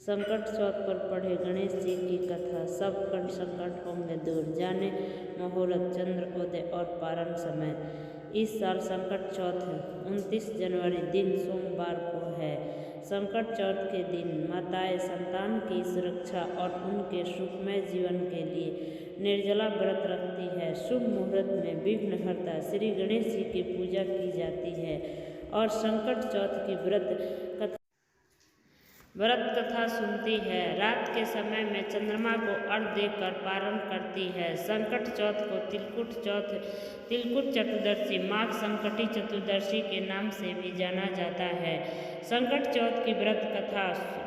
संकट चौथ पर पढ़े गणेश जी की कथा। सब संकट होंगे दूर, जाने मुहूर्त, चंद्रोदय और पारण समय। इस साल संकट चौथ 29 जनवरी दिन सोमवार को है। संकट चौथ के दिन माताएं संतान की सुरक्षा और उनके सुखमय जीवन के लिए निर्जला व्रत रखती है। शुभ मुहूर्त में विघ्नहर्ता श्री गणेश जी की पूजा की जाती है और संकट चौथ की व्रत कथा सुनती है। रात के समय में चंद्रमा को अर्घ्य देकर पारण करती है। संकट चौथ को तिलकुट चतुर्दशी, माघ संकटी चतुर्दशी के नाम से भी जाना जाता है। संकट चौथ की व्रत कथा,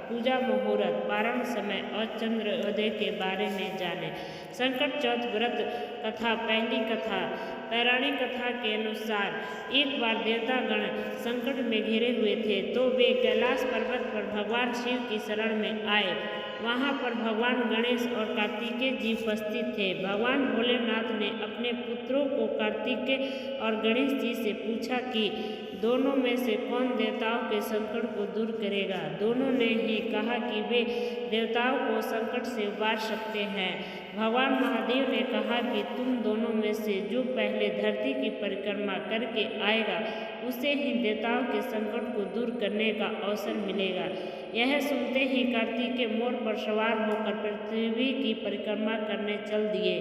पूजा मुहूर्त, पारण समय और चंद्रोदय के बारे में जाने। संकट चौथ व्रत कथा। पहली कथा। पौराणिक कथा के अनुसार एक बार देवतागण संकट में घिरे हुए थे तो वे कैलाश पर्वत पर भगवान शिव की शरण में आए। वहां पर भगवान गणेश और कार्तिकेय जी उपस्थित थे। भगवान भोलेनाथ ने अपने पुत्रों को कार्तिकेय और गणेश जी से पूछा कि दोनों में से कौन देवताओं के संकट को दूर करेगा। दोनों ने ही कहा कि वे देवताओं को संकट से उबार सकते हैं। भगवान महादेव ने कहा कि तुम दोनों में से जो पहले धरती की परिक्रमा करके आएगा उसे ही देवताओं के संकट को दूर करने का अवसर मिलेगा। यह सुनते ही कार्तिकेय मोर पर सवार होकर पृथ्वी की परिक्रमा करने चल दिए।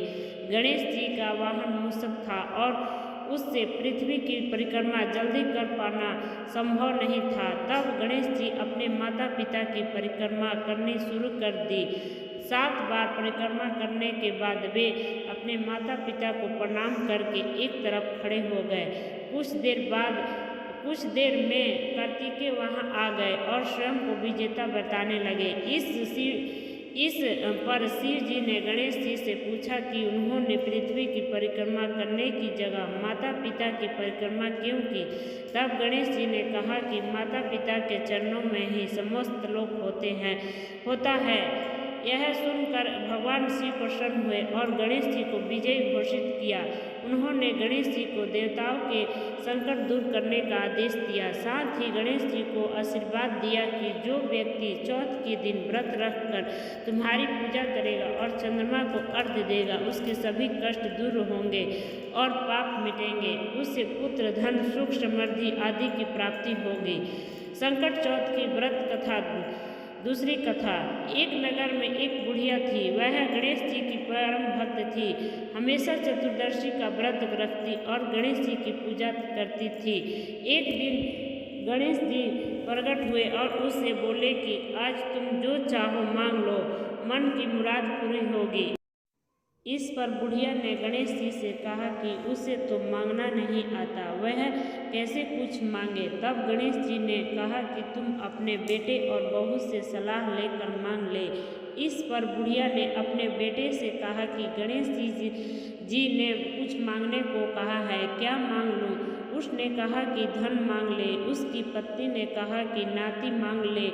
गणेश जी का वाहन मूषक था और उससे पृथ्वी की परिक्रमा जल्दी कर पाना संभव नहीं था। तब गणेश जी अपने माता पिता की परिक्रमा करनी शुरू कर दी। 7 बार परिक्रमा करने के बाद वे अपने माता पिता को प्रणाम करके एक तरफ खड़े हो गए। कुछ देर में कार्तिकेय वहां आ गए और स्वयं को विजेता बताने लगे। इस पर शिव जी ने गणेश जी से पूछा कि उन्होंने पृथ्वी की परिक्रमा करने की जगह माता पिता की परिक्रमा क्यों की। तब गणेश जी ने कहा कि माता पिता के चरणों में ही समस्त लोक होता है। यह सुनकर भगवान शिव प्रसन्न हुए और गणेश जी को विजयी घोषित किया। उन्होंने गणेश जी को देवताओं के संकट दूर करने का आदेश दिया। साथ ही गणेश जी को आशीर्वाद दिया कि जो व्यक्ति चौथ के दिन व्रत रखकर तुम्हारी पूजा करेगा और चंद्रमा को अर्घ्य देगा उसके सभी कष्ट दूर होंगे और पाप मिटेंगे। उससे पुत्र, धन, सुख, समृद्धि आदि की प्राप्ति होगी। संकट चौथ की व्रत कथा। दूसरी कथा। एक नगर में एक बुढ़िया थी। वह गणेश जी की परम भक्त थी। हमेशा चतुर्दशी का व्रत रखती और गणेश जी की पूजा करती थी। एक दिन गणेश जी प्रकट हुए और उससे बोले कि आज तुम जो चाहो मांग लो, मन की मुराद पूरी होगी। इस पर बुढ़िया ने गणेश जी से कहा कि उसे तो मांगना नहीं आता, वह कैसे कुछ मांगे। तब गणेश जी ने कहा कि तुम अपने बेटे और बहू से सलाह लेकर मांग ले। इस पर बुढ़िया ने अपने बेटे से कहा कि गणेश जी ने कुछ मांगने को कहा है, क्या मांग लूँ। उसने कहा कि धन मांग ले। उसकी पत्नी ने कहा कि नाती मांग ले।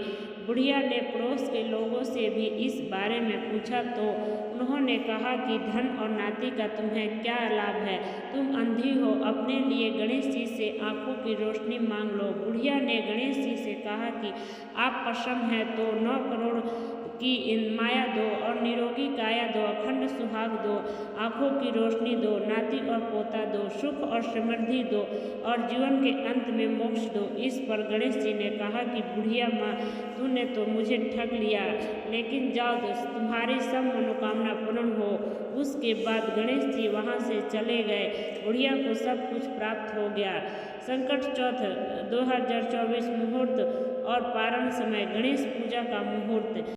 बुढ़िया ने पड़ोस के लोगों से भी इस बारे में पूछा तो उन्होंने कहा कि धन और नाती का तुम्हें क्या लाभ है, तुम अंधी हो, अपने लिए गणेश जी से आंखों की रोशनी मांग लो। बुढ़िया ने गणेश जी से कहा कि आप प्रसन्न हैं तो 9 करोड़ की माया दो और निरोगी काया दो, अखंड सुहाग दो, आंखों की रोशनी दो, नाती और पोता दो, सुख और समृद्धि दो और जीवन के अंत में मोक्ष दो। इस पर गणेश जी ने कहा कि बुढ़िया माँ, तूने तो मुझे ठग लिया, लेकिन जाओ तुम्हारी सब मनोकामना पूर्ण हो। उसके बाद गणेश जी वहाँ से चले गए। बुढ़िया को सब कुछ प्राप्त हो गया। संकट चौथ 2024 मुहूर्त और पारण समय। गणेश पूजा का मुहूर्त।